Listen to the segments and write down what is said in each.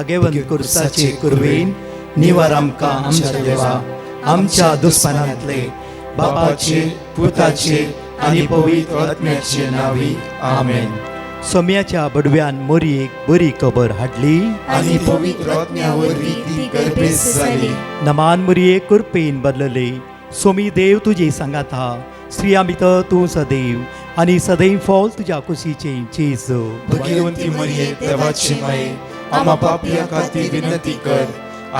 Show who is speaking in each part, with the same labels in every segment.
Speaker 1: भाग्यवंत कुर्साचे कुरवेन निवार आमकां आमच्या देवा आमच्या दुस्मनांतले बापाचे पुताचे आनी पवित्र आत्म्याचे नावी आमेन. सोम्याच्या बडव्यान मोरयेक बरी खबर हाडली
Speaker 2: आनी पवित्र आत्म्यावरवी ती गर्भेस जाली.
Speaker 1: नमान मोरये कुरपेन बदलले. सोमी देव तुजे सांगात हा. स्त्रिया भितर तूं सदैव आनी सदैव फॉल तुज्या कुशीचे जेजू.
Speaker 2: भाग्यवंती मरिये देवाची माये आम्हा पापियां खातीर विनंती कर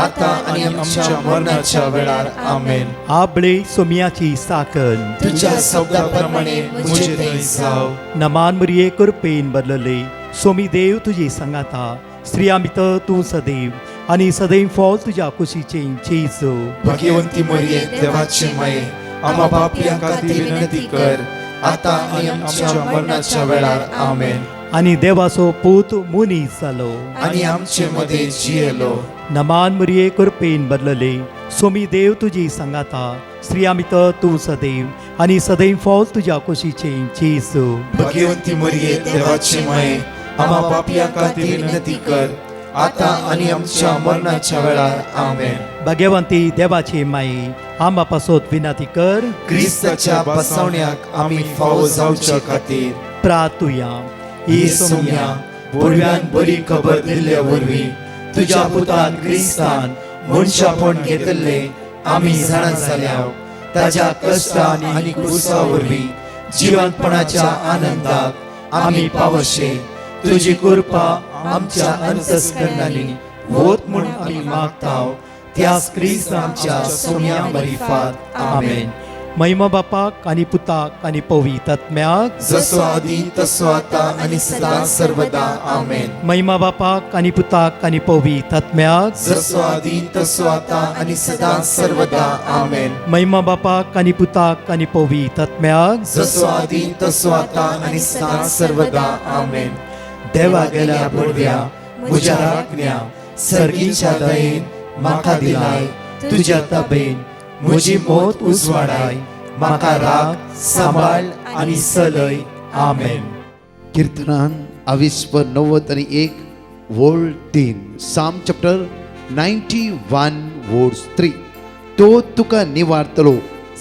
Speaker 2: आता आनी आमच्या मरणाच्या वेळार आमेन.
Speaker 1: आबळे सोम्याची साकन
Speaker 2: तुझ्या शब्दाप्रमाणे मुझे थंय जाव.
Speaker 1: नमान मोरये कुरपेन बदलले. सोमी देव तुजे सांगात हा. स्त्रिया भितर तूं सदैव आनी सदैव फॉल तुज्या कुशीचे जेजू.
Speaker 2: भाग्यवंती मरिये देवाची माये आम्हा पापियां खातीर विनंती कर आता आनी आमच्या मरणाच्या वेळार आमेन.
Speaker 1: आनी देवाचो पूत मुनीस जालो.
Speaker 2: आनी आमचे मध्ये जियेलो.
Speaker 1: नमान मोरये कुरपेन बदलले. सोमी देव तुजी सांगात हा. स्त्रिया भितर तूं सदैव आनी सदैव फॉल तुज्या कुशीचे जेजू.
Speaker 2: भाग्यवंती मरिये देवाची माये आम्हा पापियां खातीर विनंती कर आता आनी आमच्या मरणाच्या वेळार आमेन.
Speaker 1: भाग्यवंती देवाचे माये आंबा पासोत विनंती कर.
Speaker 2: क्रिस्ताच्या बसवण्याक आमी फावो जावच्या खातीर
Speaker 1: प्रार्थुया.
Speaker 2: ही सोम्या बडव्यान बरी खबर दिल्ल्या वरवीं तुज्या पुतान क्रिस्तान मनशापण घेतले आमी जाणा जाल्याव ताज्या कश्टान आनी क्रुसा वरवीं जिवंतपणाच्या आनंदाक आमी पावशे. तुजी कृपा आमच्या अंतस्करणांनी होत म्हूण आमी मागताव. त्याच क्रिस्तांच्या सोम्या मरिफात आमेन.
Speaker 1: महिमा बापाक आनी पुताक आनी पवित्र आत्म्याक
Speaker 2: जसो आदी तसो आता आनी सदां सर्वदा आमेन.
Speaker 1: महिमा बापाक आनी पुताक आनी पवित्र आत्म्याक
Speaker 2: जसो आदी तसो आता आनी सदां सर्वदा आमेन.
Speaker 1: महिमा बापाक आनी पुताक आनी पवित्र आत्म्याक
Speaker 2: जसो आदी तसो आता आनी सदां सर्वदा आमेन. देवा गेल्या बडव्या म्हज्या राखण्या सर्गीच्या दयेन म्हाका दिलाय तुज्या ताबेन म्हजी मोत उजवाडाय. म्हाका राख सांबाळ आनी चलय. आमेन.
Speaker 3: कीर्तनान 20:91 वर्ड 3 साम चॅप्टर 91 वर्ड्स 3. तो तुका निवारतलो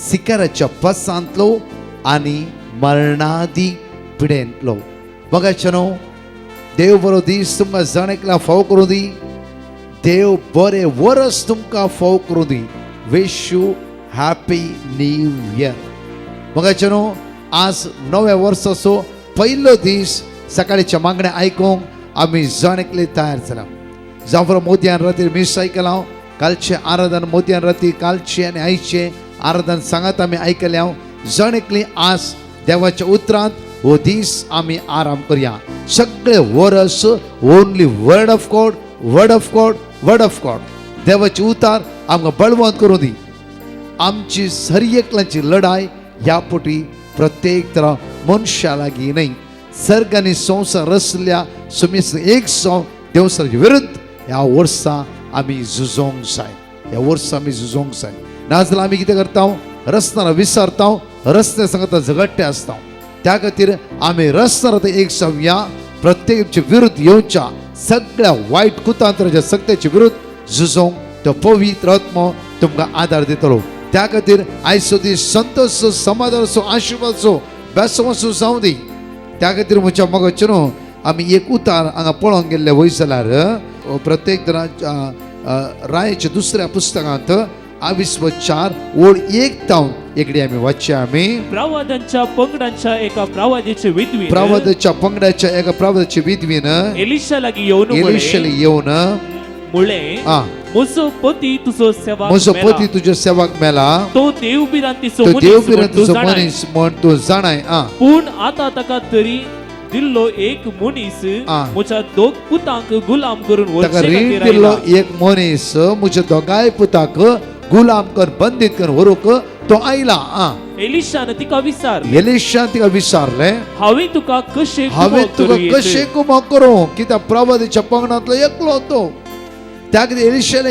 Speaker 3: सिकाराच्या पासांतलो आनी मरणादी पिडेंतलो. बघाचनो देव बरो दीस तुमकां जणेकला फाव करूं दी. देव बरे वरस तुमकां फाव करूं दी. Wish you happy new year. बघाचनो आज नव्या वर्साचो पयलो दीस सकाळीच्या मागण्या आयकूंक आमी जणेकले तयार जाला. जावं बरो मोदयान राती मिस आयकलां. कालचे आराधन मोदयान राती कालचे आनी आयचे आराधन सांगात आमी आयकल्या. जणेकली आज देवाच्या उतरांत हो दीस आमी आराम करया. सगळे वर्स only word of God word of God word of God. देवाचे उतार आमकां बळवंत करूं दी. आमची सर्येकलांची लढाई ह्या पोटी प्रत्येक तरा मनशा लागीं न्हय. सर्ग आनी संवसार रचल्या सुमेस एक जावन देवसाच्या विरुद्ध ह्या वर्सा आमी झुजोंक जाय. ह्या वर्सा आमी झुजोंक जाय. नाजाल्यार आमी कितें करता रस्त्याना विसरता. रस्ते सांगता झगडटे आसता. त्या खातीर आमी रस्त्यार एक जावया. प्रत्येकाच्या विरुद्ध येवच्या सगळ्या वायट कुतांत्राच्या सत्याच्या विरुद्ध झुजोंक तो पवित्र आत्मो तुमकां आदार दितलो. त्या खातीर आयचो दीस संतोष समाधानाचो आशिर्वादाचो बेसवासो जावं दी. त्या खातीर म्हज्या मगचनो आमी एक उतार हांगा पळोवंक गेल्ले वयर जाल्यार प्रत्येक रायाच्या दुसऱ्या पुस्तकांत 24 ओळ 1 तावन एकडी आमी वाचया. आमी
Speaker 4: प्रवादांच्या पंगडांच्या एका प्रवादीचे विधवीन
Speaker 3: प्रवादाच्या पंगडाच्या एका प्रवादाचे विधवीन
Speaker 4: एलिशा लागीं येवन मुळे म्हजो पती तुजो सेवक
Speaker 3: मेला.
Speaker 4: तो देवबिरांतीचो
Speaker 3: मनीस म्हण तूं जाणाय.
Speaker 4: पूण आतां ताका तरी दिल्लो एक मनीस म्हज्या दोग पुतांक गुलाम करून
Speaker 3: दिल्लो एक मनीस म्हज्या दोगांय पुतांक गुलाम कर बंदीत कर व्हरूंक तो आयला.
Speaker 4: एलिशान तिका
Speaker 3: विचारले
Speaker 4: हांवें तुका कशें
Speaker 3: कुमो करूं कित्याक प्रवादीच्या पंगडांतलो एकलो तो. त्या खातीर एलिशाला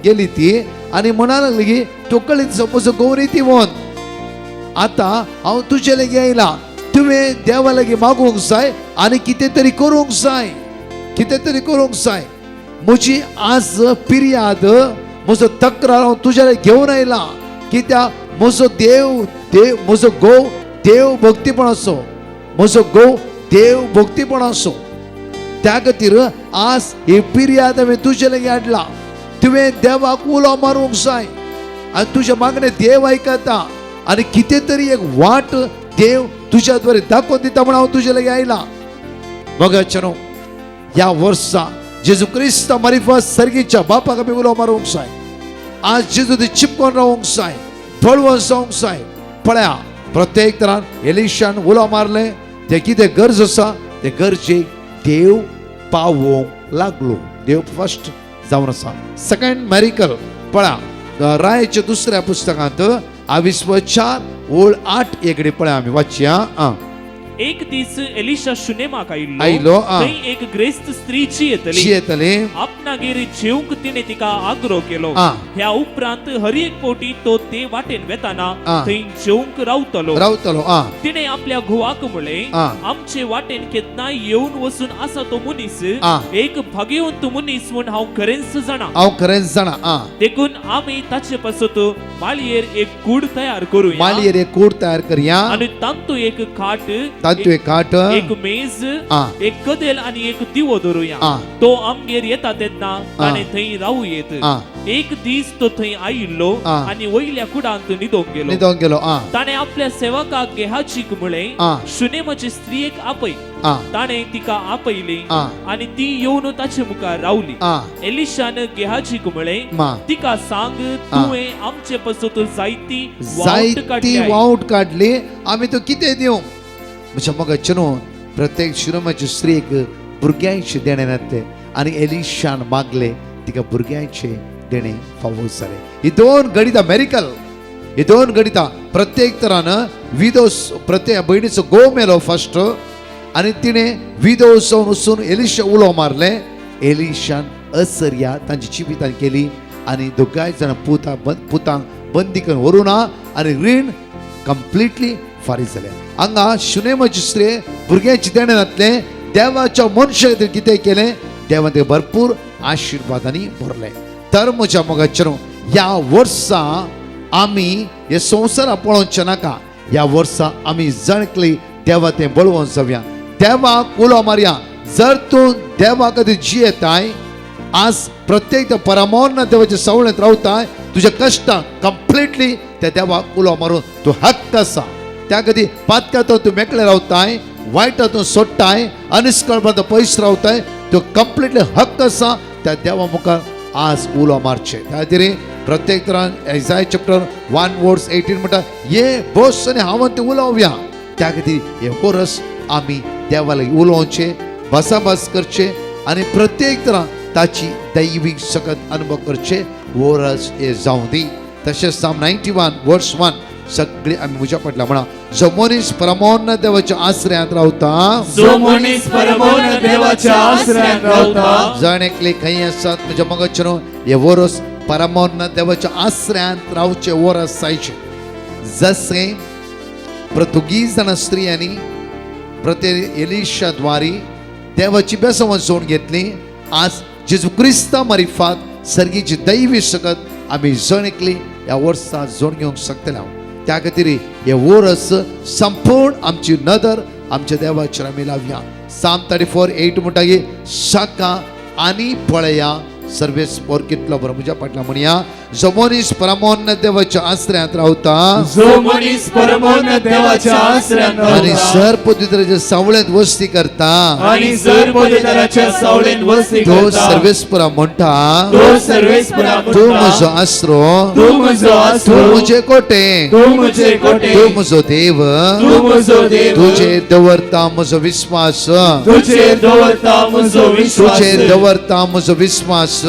Speaker 3: गेली ती आनी म्हणा लागली की तो कळीत सपोज गौरी ती व्हन आतां हांव तुजे लागीं आयला. तुवें देवा लागीं मागूंक जाय आनी कितें तरी करूंक जाय. म्हजी आज पिर्याद म्हजो तक्रार हांव तुज्या घेवन आयला, कित्याक म्हजो देव म्हजो घोव देव भक्तीपण असो, म्हजो घोव देव भक्तीपण असो. त्या खातीर आज ही पिर्याद हांवें तुजे लागीं हाडला. तुवें देवाक उलो मारूंक जाय आनी तुजे मागणें देव आयकता आनी कितें तरी एक वाट देव तुज्या द्वारे दाखोवन दिता म्हण हांव तुजे लागीं आयला. मोगाचेनो, ह्या वर्सा जेजू क्रिस्ता मारिफत सर्गीच्या बापाक आमी उलो मारूंक जाय. आज जेजू ती चिपकोन रावूंक जाय, बळवंत जावंक जाय. पळया, प्रत्येक तरान एलिशान उलो मारले, ते कितें गरज आसा ते गरजेक देव पावोवंक लागलो. देव फर्स्ट जावन आसा. सेकंड मेरिकल पळया, रायाच्या दुसऱ्या पुस्तकांत 22:4-8 एकडे पळया आमी वाचया.
Speaker 4: एक दीस एलिशा शुनेमाक
Speaker 3: आयलो,
Speaker 4: आयिल्लो. थंय एक ग्रेस्त स्त्रीची
Speaker 3: येतली.
Speaker 4: आपणागेर जेवंक तिणे तिका आग्रो केलो. ह्या उपरांत हर एक पावटी तो ते वाटेन वेताना थंय जेवंक रावतलो. तिणे आपल्या घोवाक म्हळें, आमचे वाटेन केन्नाय येवन वचून आसा तो मनीस एक भाग्यवंत मनीस म्हूण हांव खरेंच जाणा. देखून आमी ताचे पासत माळयेर एक कूड तयार करूया आनी तांतू एक खाट, एक मेज, एक कदेल आनी एक दिवो दवरुया. तो आमगेर येता तेन्ना ताणें थंय रावू येत. एक दीस तो थंय आयिल्लो आनी वयल्या कुडांत न्हिदोंक गेलो. ताणें आपल्या सेवकाक गेहाजीक म्हळें, शुनेमाचे स्त्रियेक आपय. ताणें तिका आपयली आनी ती येवन ताचे मुखार रावली. एलिशान गेहाजीक म्हळें, तिका सांग, तुवें आमचे पासत जायती
Speaker 3: वावट काडली, आमी तो कितें दिवं. म्हज्या मोगाचेनो, प्रत्येक शुनेमाचे स्त्रीक भुरग्यांचे देणे नासले आनी एलिशान मागले तिका भुरग्यांचे देणे फावो जाले. ही दोन गणितां मेरिकल, ही दोन गणितां. प्रत्येक तरान विधोस, प्रत्येक भयणीचो घोव मेलो फर्स्ट आनी तिणें विधो जावन वचून एलिशा उलो मारले. एलिशान असर्या तांची चिपितान केली आनी दोगांय जाणां पुतांक बंदी करून व्हरूं ना आनी रीण कंप्लिटली फारीक जालें. हांगा शुनेमाची स्त्री भुरग्यांची देणे घातले. देवाच्या मनशा खातीर कितें केलें, देवान ते भरपूर आशिर्वादांनी भरले. तर म्हज्या मोगाचेनो, ह्या वर्सा आमी हे संवसारा पळोवचे नाका. ह्या वर्सा आमी जाणकली देवा तें बळवंत जावया, देवाक उलो मारया. जर तूं देवा खातीर जियेताय, आज प्रत्येक परमोन्न देवाच्या सावळेंत रावताय, तुज्या कश्टांक कंप्लिटली त्या देवाक उलो मारून तूं हक्क आसा. त्या खातीर पातकांतून तूं मेकळे रावताय, वायटातून सोडटाय, अनिश्कळपांत पयस रावताय, तो कंप्लिटली हक्क आसा त्या देवा मुखार आज उलो मारचे. त्या खातीर प्रत्येक तरान आयझाया चॅप्टर 1:18 म्हणटा, ये बस आनी हांव ते उलोवया. त्या खातीर हे कोरस आमी देवा लागीं उलोवचे, भासाभास करचे आनी प्रत्येक तरान ताची दैवीक सकत अनुभव करचे. वरस हे जावं दी. तशेंच साम 91:1 सगळे आमी म्हज्या फाटल्यान म्हणा, जो मनीस परमोन्न देवाच्या आश्रयांत रावता, जण एकले खंय आसात म्हज्या मोगाचेनो, हे वरस परमोन्न देवाच्या आश्रयांत रावचे वरस जायचे. जसे पुर्तुगीज जाणा स्त्रियांनी प्रत्येक एलिशा द्वारी देवाची बेसवण जोडून घेतली. आज जेजू क्रिस्ता मारिफत सर्गीची दैवी सकत आमी जण एकली ह्या वर्सा जोड घेवंक शकतले. त्या खातीर हे वरस संपूर्ण आमची नदर आमच्या देवाचेर आमी लावया. साम 34:8 म्हणटा की, शाका आनी पळया सर्वेस पोर कितलो बरो. म्हज्या फाटल्यान म्हणया, जो मनीस परमोन्न देवाच्या आश्रयांत रावता, आनी सर्पदूताच्या सावळेंत वस्ती करता, तो सर्वेस्परा म्हणटा, तूं म्हजो आसरो, तूं म्हजे कोटे, तूं म्हजो देव, तुजेर दवरता म्हजो विश्वास, तुजेर दवरता म्हजो विश्वास,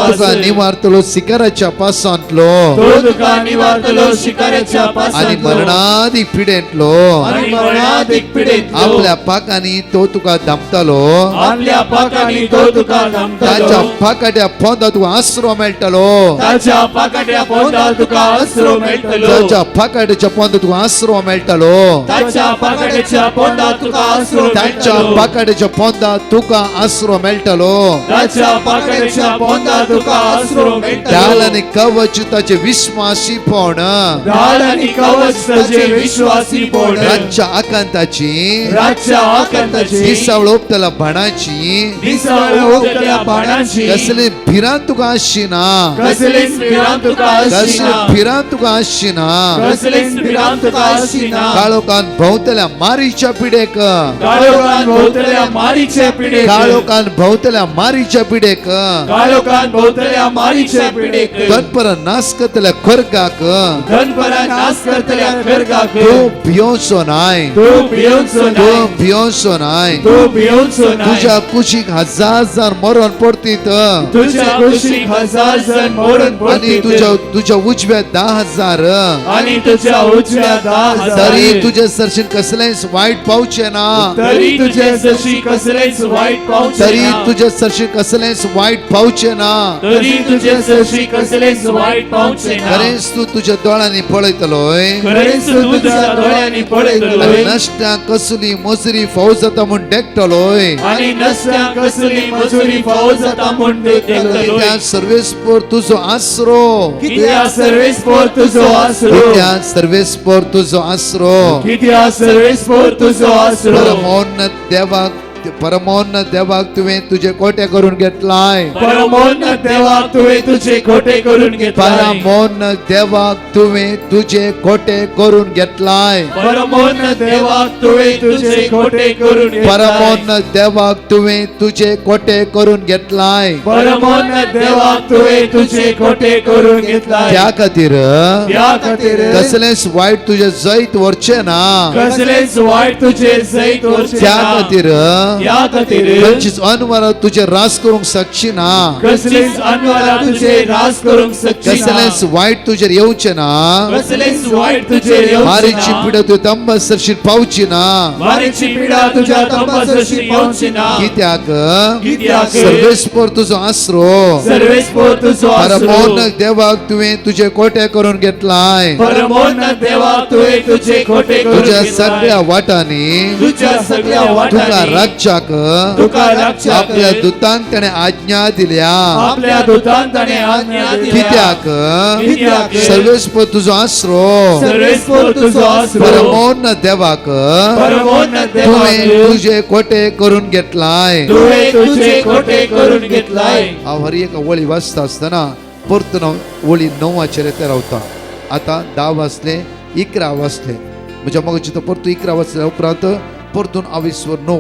Speaker 3: तुका निवारतलो शिकाराच्या पासांतलो
Speaker 2: तो तुका निवारतलो शिकाऱ्याच्या
Speaker 3: आणि
Speaker 2: पासांतलो
Speaker 3: मरणादीक पिडेंतलो
Speaker 2: आणि मरणादीक पिडेंतलो
Speaker 3: आपल्या पाकांनी तो तुका धामतलो
Speaker 2: आपल्या पाकांनी तो तुका
Speaker 3: ताच्या
Speaker 2: धामतलो
Speaker 3: फाकाट्या पोंदा तुका आसरो मेळटलो
Speaker 2: ताच्या पाकाट्या पोंदा तुका आसरो मेळटलो
Speaker 3: ताच्या फाकाट्याच्या पोंदा तुका आसरो मेळटलो
Speaker 2: ताच्या पाकाट्याच्या पोंदा तुका आसरो
Speaker 3: ताच्या
Speaker 2: मेळटलो
Speaker 3: पाकाट्याच्या पोंदा तुका आसरो मेळटलो
Speaker 2: ताच्या पाकाट्याच्या पोंदा तुका आसरो
Speaker 3: ढाल
Speaker 2: मेळटलो
Speaker 3: आणि कवच ताचे विश्वासीपण
Speaker 2: ढाल आणि कवच ताचे विश्वासीपण
Speaker 3: रातच्या आकांताची
Speaker 2: रातच्या आकांताची
Speaker 3: दिसावळ ओपतल्या बाणाची
Speaker 2: दिसाळ ओपतल्या बाणाची
Speaker 3: कसले भिरांत तुका आसचिना
Speaker 2: कसलेच भिरांत तुका
Speaker 3: कसले
Speaker 2: आसचिना
Speaker 3: भिरांत तुका आसचिना
Speaker 2: कसलेच भिरांत तुका आसचिना
Speaker 3: काळोखान भोंवतल्या मारीच्या पिडेक
Speaker 2: काळोखान भोवतल्या मारीचे पिडेक
Speaker 3: काळोखान भोंवतल्या मारीच्या पिडेक
Speaker 2: काळोखान भोवतल्या मारीचे पिडेक
Speaker 3: दनपर नाश करतल्या खरगाक
Speaker 2: धनपरा नाश करतल्या खरगाक
Speaker 3: तू भियोसो नाय
Speaker 2: तू भियोंचो
Speaker 3: तू
Speaker 2: नाय
Speaker 3: भियोसो नाय
Speaker 2: तू भियोंचो नाय
Speaker 3: तुझ्या कुशीक हजार मरण पडतीत
Speaker 2: तुझ्या कुशीक हजार जण मोडून
Speaker 3: आणि
Speaker 2: पडतील
Speaker 3: तुझ्या उजव्या 10,000
Speaker 2: आणि तुझ्या उजव्या 10,000
Speaker 3: तरी तुझे सरशीन कसलेच वाईट पावचे ना
Speaker 2: तरी तुझे जशी कसलेच वाईट पावचे
Speaker 3: तरी
Speaker 2: ना.
Speaker 3: तुझे सरशीन कसलेच वाईट पावचे ना
Speaker 2: तरी तुझे जशी कसलेच वाईट पावचे ना.
Speaker 3: खरेंच तू तुझ्या दोळ्यांनी पळयतलोय
Speaker 2: खरेच तू तुझ्या डोळ्यांनी पळयतलोय
Speaker 3: नश्ट्या कसली मजुरी फौज जाता म्हूण डेकटलोय
Speaker 2: आणि नसत्या कसली मजुरी फौज जाता म्हूण देखतलोय
Speaker 3: त्या सर्वेस पोर तुझो आसरो
Speaker 2: कित्या सर्वेस पोर तुझो आसरो
Speaker 3: त्या सर्वेस पोर तुझो आसरो
Speaker 2: कित्या सर्वेस पोर तुझो आसरो
Speaker 3: परमोन्न देवाक तुवें तुझे कोटे करून घेतलाय
Speaker 2: परमोन्न देवाक तुवें तुझे खोटे करून घेतलाय
Speaker 3: परमोन्न देवाक तुवें तुझे कोटे करून घेतलाय
Speaker 2: परमोन्न देवाक तुवें तुझे खोटे करून घेतलाय
Speaker 3: परमोन्न देवाक तुवें तुझे कोटे करून घेतलाय
Speaker 2: परमोन्न देवाक तुवें तुझे खोटे करून घेतलाय
Speaker 3: त्या खातीर
Speaker 2: त्या खातीर
Speaker 3: कसलेच वाईट तुझे जैत व्हरचे ना
Speaker 2: कसलेच वाईट तुझे जैत वरचे
Speaker 3: त्या
Speaker 2: ना.
Speaker 3: खातीर
Speaker 2: त्या खातीर
Speaker 3: खंयचीच अनवरां तुझे रास करूंक शकची ना
Speaker 2: कसलेच अनवरा तुझे रास करूंक शकची
Speaker 3: कसलेच
Speaker 2: ना.
Speaker 3: वाईट तुझेर येवचे ना
Speaker 2: कसलेच वाईट तुझे येवचे
Speaker 3: मारीची
Speaker 2: ना.
Speaker 3: पिढा तू तंबसरशीर पावची ना
Speaker 2: मारीची पिढा तुझ्या तंबासरशी पावची ना.
Speaker 3: कित्याक
Speaker 2: कित्याक
Speaker 3: सर्वेस्पर तुझो आसरो
Speaker 2: सर्वेस पोर तुझो आसरो
Speaker 3: परमोन्न देवाक तुवें तुझे कोटे करून घेतलाय
Speaker 2: परमोन्न देवाक तुवें तुझे खोटे करून
Speaker 3: तुझ्या
Speaker 2: घेतलाय.
Speaker 3: सगळ्या वाटांनी
Speaker 2: तुझ्या सगळ्या
Speaker 3: तुका
Speaker 2: वाटांनी
Speaker 3: राज्याक
Speaker 2: तुका राज्याक
Speaker 3: आपल्या दुतांक ताणे आज्ञा दिल्या
Speaker 2: आपल्या दुतांत ताणे आज्ञा दिल्या.
Speaker 3: कित्याक
Speaker 2: कित्याक
Speaker 3: सर्वेस्पर तुझो आसरो
Speaker 2: सर्वेस पोर तुझो आसरो
Speaker 3: परमोन्न देवाक
Speaker 2: परमोन्न
Speaker 3: तुवें
Speaker 2: देवाक
Speaker 3: तुझे कोटे करून घेतलाय
Speaker 2: तुवें तुझे खोटे करून घेतलाय.
Speaker 3: हांव हर एक वळी वाचता आसतना परतून हांव वळी 9 येते रावता आतां 10 वाचले 11 वाचले म्हणजे म्हाका चिंता परतून 11 वाचल्या उपरांत परतून आविस्वर 9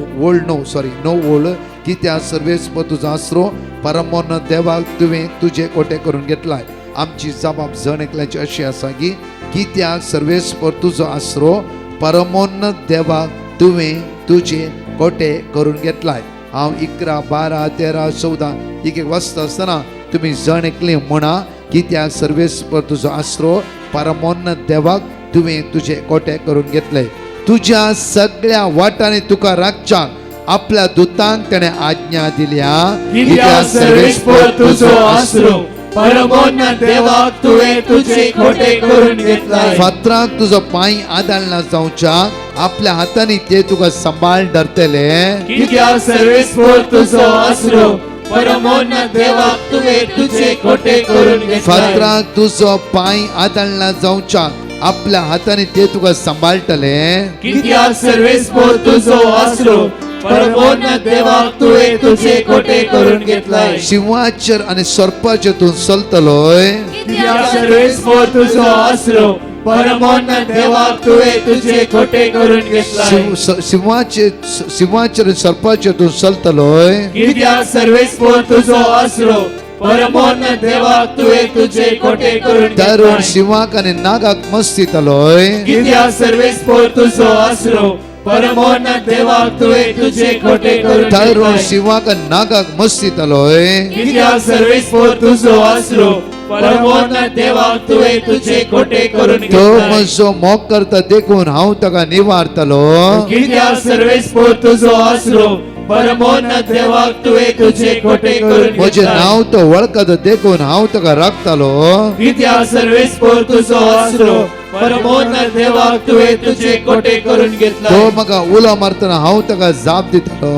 Speaker 3: वोळ की त्या सर्वेस तुझो आसरो परमोन्न देवाक तुवें तुझे कोटे करून घेतलाय. आमची जबाब जण एकल्याची अशी आसा की कित्याक सर्वेस तुझो आसरो परमोन्न देवाक तुवें तुझे कोटे करून घेतलाय. हांव 11, 12, 13, 14 एक वाचता आसतना तुमी जण एकले म्हणा कित्याक सर्वेस तुजो आसरो परमोन्न देवाक तुवें तुझे कोटे करून घेतले. तुझ्या सगळ्या वाटांनी तुका राखच्याक आपल्या दुतांक ताणे आज्ञा दिल्या.
Speaker 2: कित्याक सर्वेस पोर तुझो आसरो परमोन्न देवाक तुवें तुझे खोटे करून घेतलाय.
Speaker 3: फातराक तुजो पांय आदाळना जावच्याक आपल्या हातांनी ते तुका सांबाळ धरतले.
Speaker 2: कित्याक सर्वेस पोर तुझो आसरो परमोन्न देवाक तुवें तुझे खोटे करून घेतलाय.
Speaker 3: फातराक तुजो पांय आदाळना जावच्याक आपल्या हातांनी ते तुका सांबाळटले.
Speaker 2: कित्याक सर्वेस पोर तुझो आसरो परमोन्न देवाक तुवें तुझे खोटे करून घेतलाय.
Speaker 3: शिवाचेर आणि सर्पाचेर तूं चलतलोय.
Speaker 2: कित्याक सर्वेस पोर तुझो आसरो परमोन्न देवाक तुवें तुझे खोटे करून घेतलाय.
Speaker 3: शिवाचेर सर्पाचेर तूं चलतलोय.
Speaker 2: कित्याक सर्वेस पोर तुझो आसरो परमोन्न देवाक तुवें तुझे खोटे करून
Speaker 3: तरुण
Speaker 2: घेतलाय.
Speaker 3: शिवाक आणि नागाक मस्तीतलोय.
Speaker 2: कित्याक सर्वेस पोर तुझो आसरो परमोन्नत देवाक तुवें तुझे खोटे करून
Speaker 3: तारो
Speaker 2: घेतलाय.
Speaker 3: शिवाक नागाक मस्तीतलोय
Speaker 2: कित्याक सर्वेस्पर तुजो आसरो परमोन्नत देवाक तुवें तुझे खोटे करून
Speaker 3: तो
Speaker 2: घेतलाय.
Speaker 3: म्हजो मोग करता देखून हांव ताका निवारतलो
Speaker 2: कित्याक सर्वेस्पर तुजो आसरो परमोन्नत देवाक तुवें तुझे खोटे करून
Speaker 3: म्हजें
Speaker 2: घेतलाय.
Speaker 3: नांव तो वळखता देखून हांव ताका राखतलो
Speaker 2: कित्याक सर्वेस्पर तुजो आसरो परमोन्नत देवाक तुवें तुझे खोटे करून
Speaker 3: तो
Speaker 2: घेतलाय.
Speaker 3: म्हाका उलो मारतना हांव ताका जाप दितलो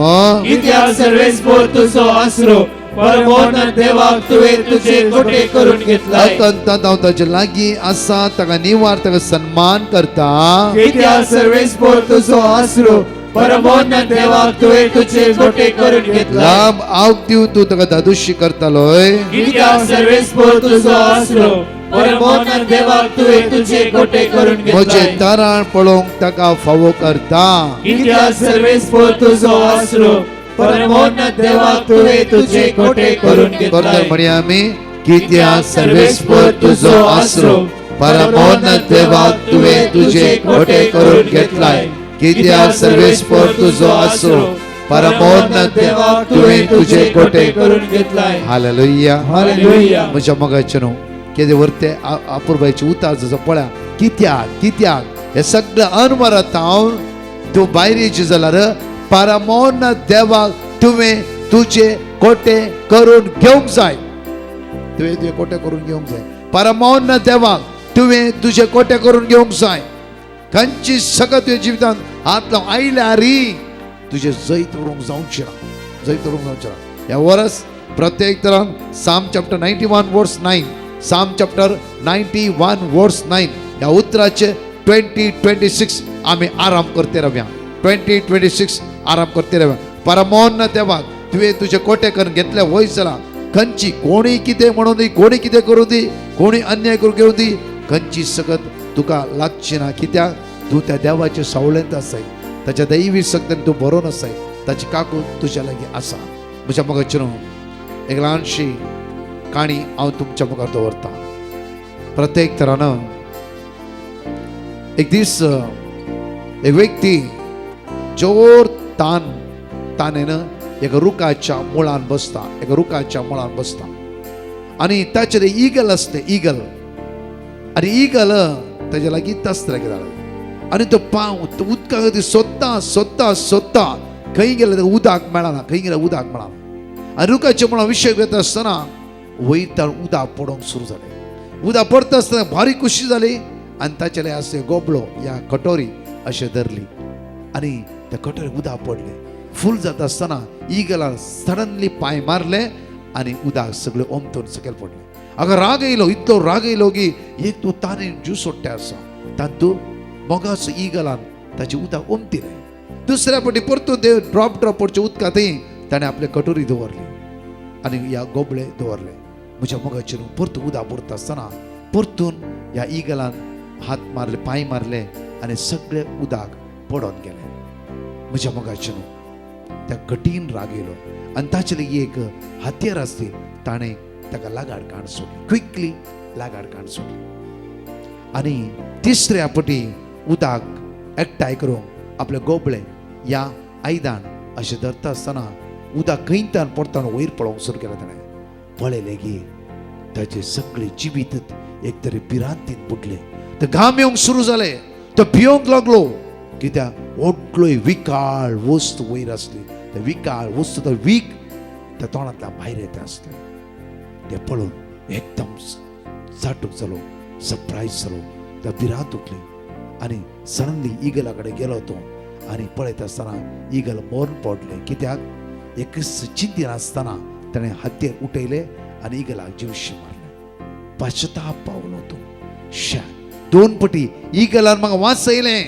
Speaker 2: कित्याक सर्वेस्पर तुजो आसरो परमोन्नत देवाक तुवें तुझे खोटे करून घेतलाय.
Speaker 3: अतंतात हांव ताचे लागीं आसा ताका निवार ताका सन्मान करता
Speaker 2: कित्याक सर्वेस्पर तुजो आसरो परमोन्नत देवाक तुवें तुझे खोटे करून घेतलाय.
Speaker 3: लांब आव दिव तूं ताका दादुशी करतालोय
Speaker 2: कित्याक सर्वेस्पर तुजो आसरो परमोन्नत देवाक तुवें तुझे खोटे करून
Speaker 3: म्हजें
Speaker 2: घेतलाय.
Speaker 3: तराण पळोवंक ताका फावो करता
Speaker 2: कित्याक सर्वेस्पर तुजो आसरो परमोन्नत देवाक तुवें तुझे खोटे करून
Speaker 3: करता
Speaker 2: घेतलाय.
Speaker 3: म्हणया आमी कित्याक सर्वेस्पर तुजो आसरो परमोन्नत देवाक तुवें तुझे खोटे करून घेतलाय. कित्याक सर्वेस्पर तुजो आसरो परमोन्नत देवाक तुवें तुझे खोटे
Speaker 2: करून घेतलाय.
Speaker 3: Hallelujah
Speaker 2: hallelujah.
Speaker 3: म्हज्या मोगाचे न्हू कितें व्हरते अपुर्बायचे उतार जसो पळया कित्याक हे सगळें अनवरत हांव तूं भायर येची जाल्यार परमोन्नत देवाक तुवें तुझे खोटे करून घेवंक जाय. तुवें तुझे खोटे करून घेवंक जाय. परमोन्नत देवाक तुवें तुझे खोटे करून घेवंक जाय. खंयची सकत तुज्या जिवितांत हात लावन आयल्या री तुझे जैत व्हरूंक जावचें ना. जैत व्हरूंक जावचें ना. ह्या वर्स प्रत्येक तरान साम चॅप्टर 91 वर्स 9 साम चॅप्टर 91 वर्स 9 ह्या उतराचे 2026 आमी आराम करते रावया. 2026 आराम करते रावया. परमोन्नत देवाक तुवें तुझे कोटे करून घेतले वय जाला. खंयची कोणी कितें म्हणून दी कोणी कितें करूं दी कोणी अन्याय करून घेवं दी खंयची सकत तुका लागची ना. कित्याक तूं त्या देवाचे सावळेंत आसाय. ताच्या दैवी शक्तीन तूं बरोवन आसाय. ताची काकूट तुज्या लागीं आसा. म्हज्या मोगाचेर एक ल्हानशी काणी हांव तुमच्या मुखार दवरतां. प्रत्येक तरान एक दीस एक व्यक्ती जोर तानेन एक रुखाच्या मुळान बसता. एक रुखाच्या मुळान बसता आनी ताचेर ईगल आसले. ईगल आनी ईगल ताच्या लागीं तस्त्र घेतालो आनी तो पांव तो उदका खातीर सोदता खंय गेले ताका उदक मेळना. खंय गेल्यार उदक मेळना. आनी रुखाच्या मुळान विशय घेता आसतना वयर उदक पडोवंक सुरू जालें. उदक पडटा आसतना भारी खुशी जाली आनी ताचेले अशें गोबळो या कटोरी अशें धरली आनी त्या कटोरी उदक पडलें. फूल जाता आसतना ईगलान सडनली पांय मारले आनी उदक सगळें ओमतून सकयल पडलें. हाका राग येयलो. इतलो राग येयलो की एक तूं ताणें जीव सोडटे आसा तातूंत मोगाचो ईगलान ताचें उदक ओमतिलें. दुसऱ्या फावटी परतून ते ड्रॉप पडचे उदकांतय ताणें आपले कटोरी दवरली आनी ह्या गोबळे दवरले. म्हज्या मोगाचेर परतून उदक पडटा आसतना परतून ह्या ईगलान हात मारले पांय मारले आनी सगळें उदक पडोन गेलें. म्हज्या मोगाचेर त्या कठीण राग येयलो आनी ताचे लागीं एक हात्यार आसली. ताणें ताका लागाड काण सोडली. क्विकली लागाड काण सोडली आनी तिसऱ्या फावटी उदक एकठांय करून आपले गोबळे ह्या आयदान अशें धरता आसतना उदक खंयच्यान पडटा वयर पळोवंक सुरू केलें. ताणें पळयलें की ताचें सगळें जिवीत एक तरी भिरांतीन बुडलें. ते घाम येवंक सुरू जाले. तो भियोंक लागलो कित्याक व्हडलोय विकाळ वस्त वयर आसली. ते विकाळ वस्त तो वीक त्या तोंडांतल्यान भायर येता आसलें. ते पळोवन एकदम जाटूक जालो. सरप्रायज जालो. त्या भिरांत उठली आनी सडनली ईगला कडेन गेलो तो आनी पळयता आसतना ईगल मरून पडलें. कित्याक एकच चिंती नासतना ताणें हात्यार उठयले आनी ईगलाक जीवशी मारले. पाश्चाताप पावलो तो. दोन पटी ईगलान म्हाका वास येयलें.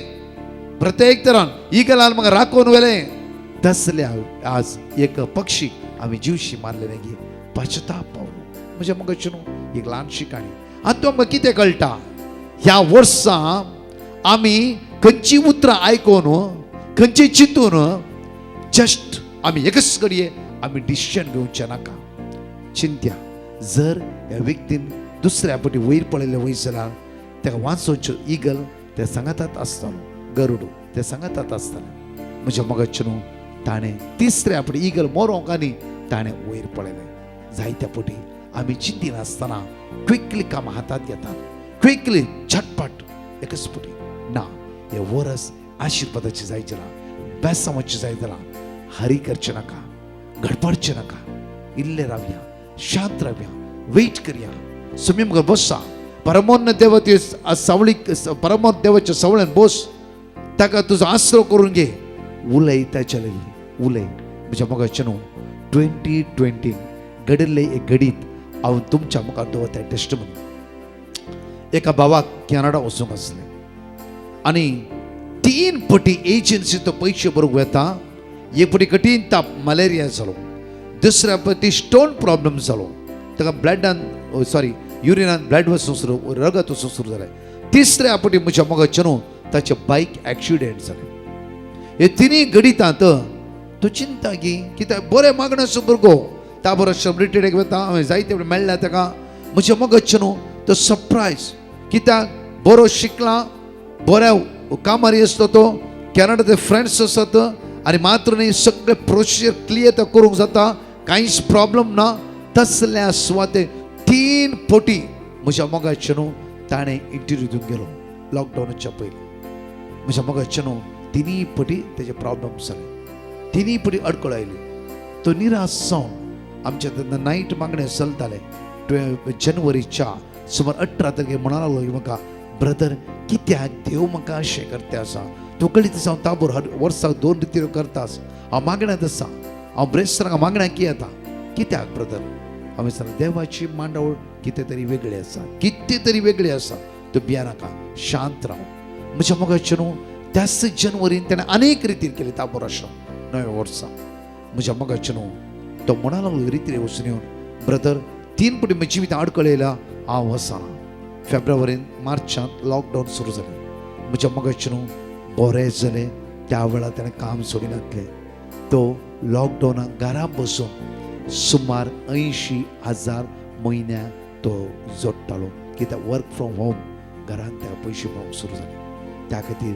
Speaker 3: प्रत्येक तरान ईगलान म्हाका राखून व्हेलें. तसल्या आज एक पक्षी आमी जीवशी मारले गे पाश्चाताप पावलो. म्हज्या मोगाचेर एक ल्हानशी काणी. आनी तो म्हाका कितें कळटा ह्या वर्सा आमी खंयची उतरां आयकून खंयची चिंतून जस्ट आमी एकच घडये आमी डिसिशन घेवचें नाका. चिंत्या जर ह्या व्यक्तीन दुसऱ्या फावटी वयर पळयलें वयर जाल्यार ताका वाचोवच्यो ईगल ते सांगतात आसतालो. गरुड ते सांगतात आसताले म्हज्या मोगाचे न्हू ताणें तिसरे आपणे इगल मोरोंक आनी ताणें वयर पळयलें. जायत्या पटी आमी चिंतीनासतना क्विकली काम हातात घेतात, क्विकली झटपट एकच पटी ना. हे वरस आशिर्वादाचें जाय जाला, बेसांवाचें जाय जालां. हरी करचें नाका, गडबडचें नाका, इल्लें रावया, शांत रावया, वेट करया. सुमी मुखार बसा, परमोन्न देवाचे सावळीक, परमोन्न देवाच्या सावळ्यान बस, ताका तुजो आसरो करून घे. उलय त्याच्या लागीं, उलय. म्हज्या मोगाचें न्हू 2020 घडिल्ले एक घडीत हांव तुमच्या मुखार दवरता टेस्टमनी. एका भावाक कॅनडा वचूंक आसलें आनी 3 पटी एजन्सी तो पयशे भरूंक येता. एक पटी कठीण ताप मलेरिया जालो, दुसऱ्या पटी स्टोन प्रॉब्लम जालो, ताका ब्लडान युरिनान ब्लड वचूंक सुरू, रगत वचूंक सुरू जालें. तिसऱ्या पटी म्हज्या मोगाचें न्हू ताचें बायक एक्सिडेंट जालें. हे तिनी घडितांत तो चिंता की कित्याक बरें मागणें आसूं भुरगो, त्या बरो रिटेडेक वता, हांवें जायते मेळ्ळा ताका. म्हज्या मोगाचें न्हू तो सरप्रायज, कित्याक बरो शिकला, बऱ्या कामारी आसता तो, कॅनडाचे फ्रेंड्स आसात आनी मात्र न्ही सगळे प्रोसिजर क्लियर तो करूंक जाता, कांयच प्रॉब्लम ना. तसल्या सुवातेक 3 पटी म्हज्या मोगाचें न्हू ताणें इंटरव्यू दिवंक गेलो लॉकडावनाच्या पयलीं. म्हज्या मोगाचें न्हू 3 पटी तेजे प्रॉब्लम जाले, 3 पटी अडकळ आयली. तो निराश जावन आमच्या तेन्ना नायट मागणें चलताले. जानेवारीच्या सुमार 18 तारखेक म्हणूंक लागलो की म्हाका ब्रदर कित्याक देव म्हाका अशें करता आसा, तूं कळीत आसा हांव ताबोर वर्साक 2 रितीरो करतास, हांव मागण्यांत आसा, हांव ब्रेस्तारांक मागण्यांक येता. कित्याक ब्रदर? हांवें सांगलें देवाची मांडावळ कितें तरी वेगळी आसा, कितें तरी वेगळी आसा. तूं भिया नाका, शांत राव. म्हज्या मोगाचें न्हू त्याच जानेवारीन ताणें अनेक रितीर केली ताबोर आसा नव्या वर्सा. म्हज्या मोगाचें न्हू तो म्हणा लागलो रितीर वचून येवन ब्रदर 3 पटी म्हज्या जिवितांत अडकळ येयला, हांव वचना. फेब्रुवारीन मार्चांत लॉकडावन सुरू जालें. म्हज्या मोगाचें न्हू बरें जालें. त्या वेळार ताणें काम सोडी घातलें. तो लॉकडावनाक घरांत बसून सुमार 80,000 म्हयन्याक तो जोडटालो, कित्याक वर्क फ्रॉम होम घरांत त्या पयशे मेळोवंक सुरू जाले. त्या खातीर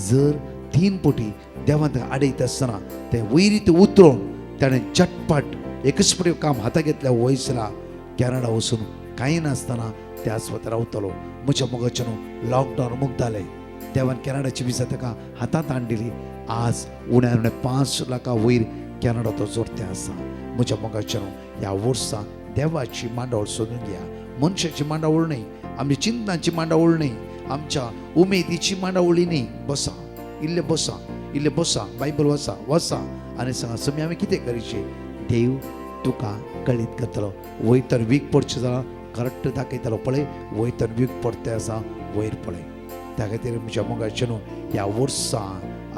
Speaker 3: जर 3 पटी देवान ताका आडयता आसतना ते वयरी ते उतरोवन ताणें झटपट एकच पटी काम हाताक घेतल्या. वयसला कॅनडा वचून कांय नासतना त्या सुवातेर रावतलो. म्हज्या मोगाचें न्हू लॉकडावन मुक्तालें. देवान कॅनडाची विजा ताका हातांत हाडली. आज उण्यान उणें 5 लाखां वयर कॅनडा तो जोडते आसा. म्हज्या मोगाचें न्हू ह्या वर्सा देवाची मांडावळ सोदून घेया. मनशाची मांडावळ न्ही, आमच्या चिंतनाची मांडावळ न्ही, आमच्या उमेदीची मांडावळी न्ही. बसा, इल्ले बसा, इल्ले बसा, बायबल वाचा, वाचा आनी सांगा समी आमी कितें करचें. देव तुका कळीत करतलो. वयतर वीक पडचें जाल्यार करेक्ट दाखयतलो. पळय वयतर वीक पडते आसा, वयर पळय. त्या खातीर म्हज्या मोगाचें न्हू ह्या वर्सा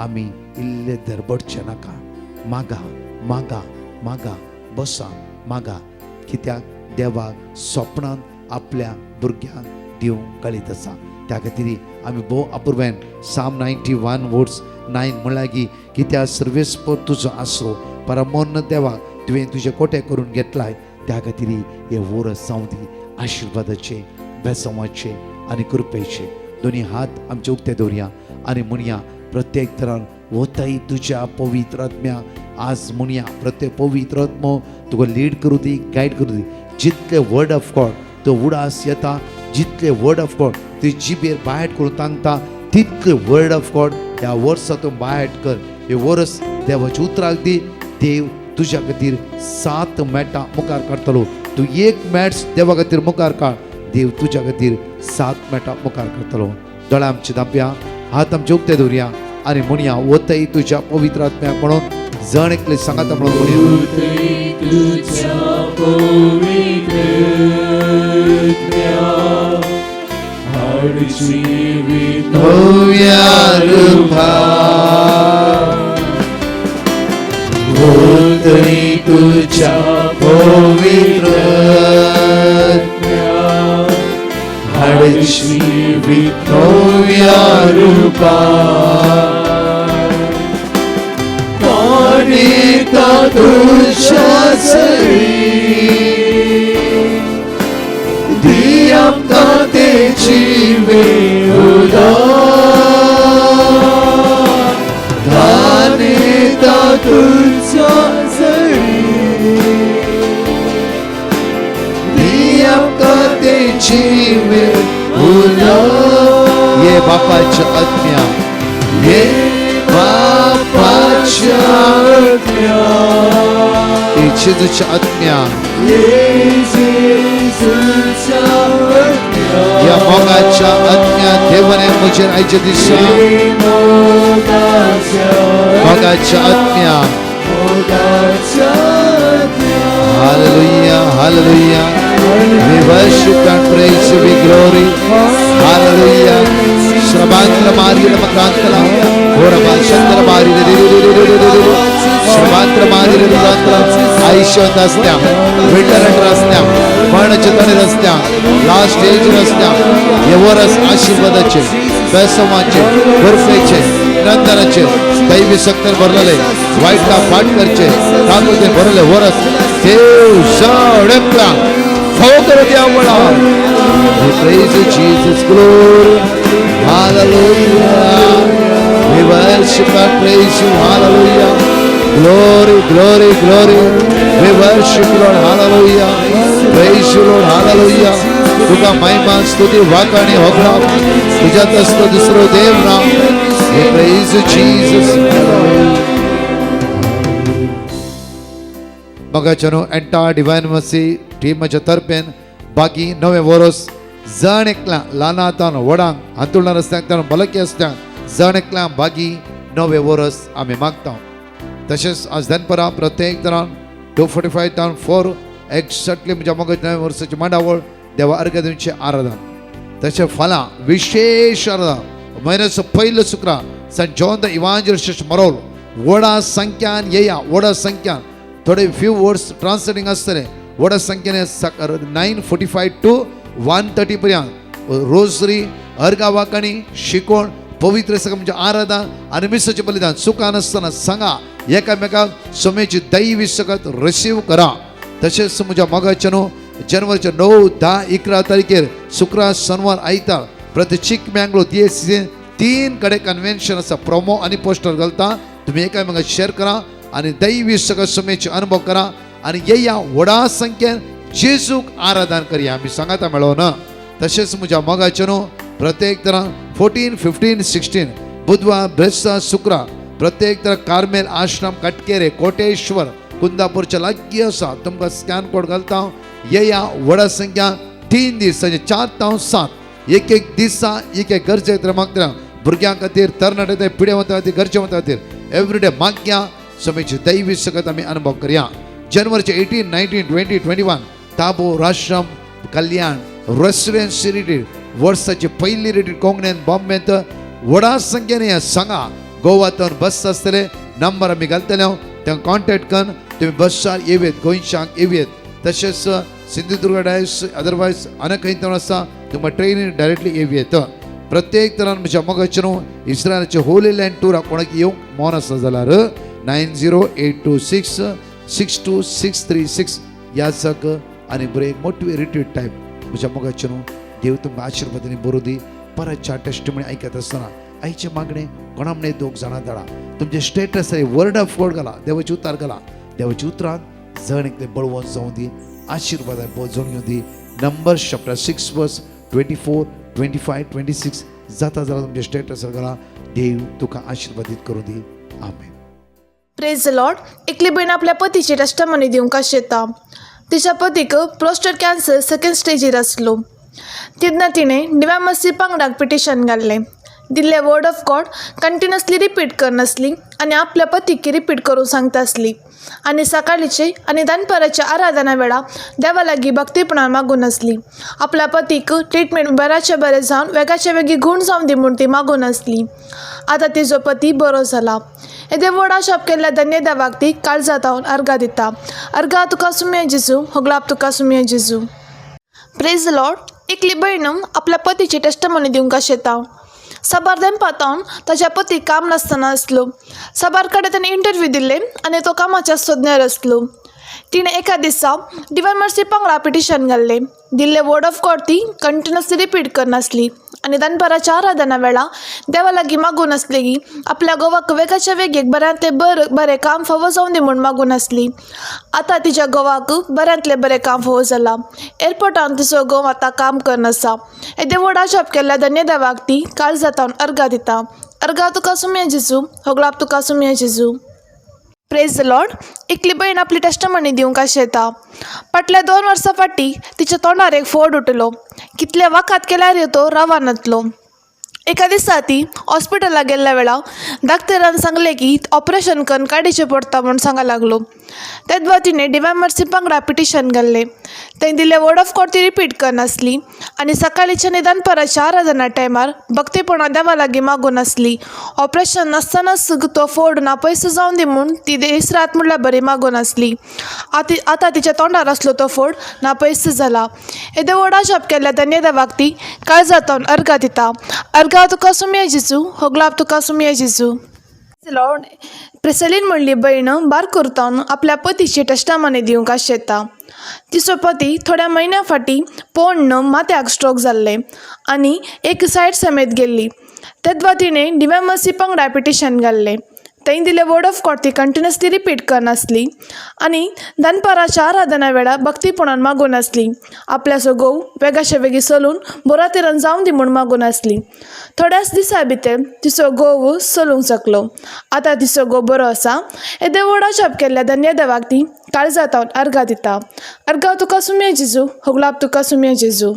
Speaker 3: आमी इल्ले धरबडचे नाका. मागा, मागा, मागा, बसा, मागा. कित्याक देवाक स्वप्नांत आपल्या भुरग्यांक दिवंक कळीत आसा. त्या खातीर आमी भोव अपुर्वेन साम 91 वर्ड्स 9 म्हणल्यार की कित्याक सर्वेस्पर तुजो आसरो परमोन्न देवाक तुवें तुजे कोटे करून घेतलाय. त्या खातीर हे वर्स जावं दी आशिर्वादाचे, बेसवाचे आनी कृपेचे. दोनी हात आमचे उक्ते दवरया आनी म्हणया प्रत्येक तरान वताय तुज्या पवित्र आत्म्या. आज म्हणया प्रत्येक पवित्र आत्मो तुका लीड करूं दी, गायड करूं दी. जितले वर्ड ऑफ गॉड तो उडास येता, जितले वर्ड ऑफ गॉड ते जिबेर बायट करून सांगता, तितले वर्ड ऑफ गॉड ह्या वर्सांतून बायट कर. हे वर्स देवाच्या उतराक दी. देव तुज्या खातीर 7 मॅटां मुखार काडटलो. तूं 1 मॅट्स देवा खातीर मुखार काड, देव तुज्या खातीर 7 मॅटां मुखार काडटलो. दोळ्या आमचे धांपया, हात आमचे उक्ते दवरया आनी म्हणया वतय तुज्या पवित्र आत्म्याक म्हणून जण एकले सांगात म्हणून
Speaker 2: तुझ्या पवित्र हाडशी विठोया रूपा पाणीता तुझ्या सरी दी आमकां तेची वेळ उदार धाने
Speaker 3: आत्म्या ये बापाच्या आत्म्या जेजूच्या आत्म्या या मोगाच्या आत्म्या देवाने मुझे आयच्या दिसा मोगाच्या आत्म्या Hallelujah, hallelujah. We worship and praise you, we glory. Hallelujah. Shrabantra Mari Ramakantala. Ora Bashandra Mari Shrabantra Mari Ramakantala. Aisha Dasnya. Winter and Rasnya. Parnachatani Rasnya. Last stage Rasnya. Yevoras Ashirvadache. Besamache. Gurfeche. Nandanache. Daivi Saktar Barlale. White का पाठ करचे ताकू ते भरले वरस देव सडकला फौकर द्या मला we praise you Jesus glory hallelujah we worship and praise you hallelujah glory glory glory we worship Lord hallelujah praise you Lord hallelujah तुका महिमा स्तुती वाकाणी होगला तुझ्यात असतो दुसरो देव नाम we praise you Jesus hallelujah मगाच्यानो एंटायर डिवाइन मसी टीमाच्या तर्फेन बाकी नवे वरोस जण एकला लानातान वडांक हातुळा रस्त्याक बलकी असत्या जण एकला बागी नवे वरोस आम्ही मागता तसेच आज दनपरा प्रत्येक तरान 245 टाउन 4 एक्झॅक्टली म्हणजे मगज नवे वर्षाची मांडावळ देवा अर्घदिवचे आराधन तसे फला विशेष आराधन महिन्याचं पहिलं शुक्र संत जॉन द इव्हांजलिस्ट मरोल वडा संख्यान येया वडा संख्यान थोडे फ्यू वर्ड्स ट्रान्सलेटिंग असतले वडा संख्येने 9:45 to 1:30 पर्यंत रोजरी अर्गावाकणी शिकोण पवित्र सगळं म्हणजे आराधना आणि मिसाचे बलिदान सुखान असताना सांगा एकामेकाक समेची दैवी सगत रिसीव करा तसेच म्हणजे मगाच्यानो जानेवारीच्या 9, 10, 11 तारखेर शुक्रार शनिवार आयतार प्रति चिकमंगळूर DSC 3 कडे कन्व्हेन्शन असा प्रोमो आणि पोस्टर घालता तुम्ही एकामेकाक शेअर करा आणि दैवी सगळं समेचे अनुभव करा आणि या वडा संख्येन जेजूक आराधन करूया आम्ही सांगाता मेळोन तसेच म्हज्या मगाच्यानो प्रत्येक तरा 14, 15, 16 बुधवार ब्रेस्तार शुक्रार प्रत्येक तरा कार्मेल आश्रम कटकेरे कोटेश्वर कुंदापूरच्या लागीं आसा तुमकां स्कॅन कोड घालता या वडा संख्या 3 दीस 4 ते 7 एक दिसा एक गरजे क्रमांक भुरग्यां खातीर तरणाटे पिढेवंता खातीर गरजेवंता खातीर एवरीडे माग्या समेची दैवी सगत आम्ही अनुभव करूया जानेवारीचे 18, 19, 20, 21 ताबो राश्रम कल्याण रेसिडेन्सी रिट्रीट वर्साची पहिली रिट्रीट कोंकणीन बॉम्बेंत वडा संख्येने सांगा गोवातून बस असतले नंबर आम्ही घालतले त्यांना कॉन्टॅक्ट करून तुम्ही बसशार येवेत गोंयशांक येवेत तसेच सिंधुदुर्ग डायस अदरवायज अनेक खंय आसा तुमकां ट्रेनीन डायरेक्टली येवेत प्रत्येक तरान म्हज्या मगाच्यानो इस्रायलाचे होली लँड टूर कोणाक येवंक मोन आसा जाल्यार 908266 62636 या सक आणि बरे मोठी रिट्रीट टाईम म्हज्या मोगाच्यानो देव तुमकां आशिर्वादांनी बरो दी परतच्या टेस्टिमनी आयकत आसतना आयचे मागणे कोणा म्हणे 2 जाणां धाडा तुमचे स्टेटस वर्ड ऑफ गॉड घाला देवाचे उतार घाला देवाच्या उतरांत जण एकले बळवंत जावं दी आशिर्वाद बोजोन येवं दी नंबर्स चॅप्टर 6 वर्स 24, 25, 26 जाता जाल्यार तुमचे स्टेटस घाला देव तुका आशिर्वादीत करूं दी आमेन
Speaker 5: प्रेज द लॉर्ड एकली बहीण आपल्या पतीची टेस्टमनी दिवंक आशेता तिच्या पतीक प्रोस्टेट कॅन्सर 2nd स्टेजीर आसलो तेन्ना तिणें दिव्या मसीह पंगडाक पिटिशन घाल्लें दिल्ले word of God continuously repeat करनासली आनी आपल्या पतीक रिपीट करून सांगता आसली आनी सकाळीचे आनी दनपाराच्या आराधना वेळा देवा लागीं भक्तीपणान मागून आसली आपल्या पतीक ट्रिटमेंट बऱ्याचे बरें जावन वेगाचे वेगी गूण जावन दी म्हूण ती मागून आसली आतां तिजो पती बरो जाला येदे व्हडा शाप केल्ल्या धन्य देवाक ती काळजात हांव अर्घा दिता अर्घा तुका सुमये जेजू होगलाप तुका सुमये जेजू प्रेज द लॉर्ड एकली भयण आपल्या पतीची टेस्टमनी दिवंक आशेता सबार दनपारावन ताच्या पती काम नासतना आसलो सबार कडेन ताणें इंटरव्यू दिल्ले आनी तो कामाच्या सोदण्यार आसलो तिणें एका दिसा डिवाइन मर्सी पंगडा पिटिशन घाल्लें दिल्ले वर्ड ऑफ गॉड ती कंटिन्युअसली रिपीट करनासली आणि दनपाराच्या आराधना वेळा देवा लागी मागून असले की आपल्या गोवाक वेगाच्या वेगेक बऱ्यांतले बरे काम फावो जावन दी म्हूण मागून असली. आतां तिच्या गोवाक बऱ्यांतले बरें काम फावो जाला. एअरपोर्टान तिचो घोव आतां काम करनासा. हे देवोड आशाप केल्ल्या धन्य देवाक ती काळजातावन अर्घा दिता. अर्घा तुका सुमया जेजू, होगलाप तुका सुमया जेजू. Praise the Lord. एकली बहीण आपली टेस्टमनी दिवंक आशें येता. फाटल्या 2 वर्सां फाटीं तिच्या तोंडार एक फोड उठलो. कितले वखात केल्यार तो रावानातलो. एका दिसा ती हॉस्पिटलाक गेल्ल्या वेळा डाक्टरान सांगलें की ऑपरेशन करून काडीचें पडटा म्हूण सांगा लागलो. तेदवा तिणें डिवायन मर्सी पंगडा पिटिशन घाल्लें. थंय दिल्ले वर्ड ऑफ गॉड ती रिपीट करनासली आनी सकाळीच्या निदानपराच्या आराधना टायमार भक्तीपणां देवा लागीं मागून आसली. ऑपरेशन नासतनाच तो फोड ना पयसो जावन दी म्हूण ती दीस रात म्हणल्यार बरी मागून आसली. आतां तिच्या तोंडार आसलो तो फोड ना पयसो जाला. हे देवोड आशाप केल्ल्या धन्य देवाक ती काळजातावन अर्घा दिता. अर्घा तुका सुमया जेजू, होगलाप तुका सुमया जेजू. लॉर्ड. प्रिसलीन म्हणली बहीण बार करतावन आपल्या पतीची टेस्टामनी दिवंक आशें येता. तिचो पती थोड्या म्हयन्या फाटीं पोण माथ्याक स्ट्रोक जाल्ले आनी एक सायड समेत गेल्ली. तेदवा तिणें डिवायन मर्सी पंगडा पिटिशन घाल्लें. थंय दिले वर्ड ऑफ गॉड ती कंटिन्युअसली रिपीट करनासली आनी दनपाराच्या आराधना वेळा भक्तीपणान मागून आसली. आपल्याचो घोव वेगाचे वेगी चलून बरो तरेन जावन दी म्हूण मागून आसली. थोड्याच दिसा भितर तिचो घोव चलूंक शकलो. आतां तिचो घोव बरो आसा. हे देवोडा शाप केल्ल्या धन्य देवाक ती काळजातावन अर्घा दिता. अर्घा तुका सुमया जेजू, होगलाप तुका सुमया जेजू.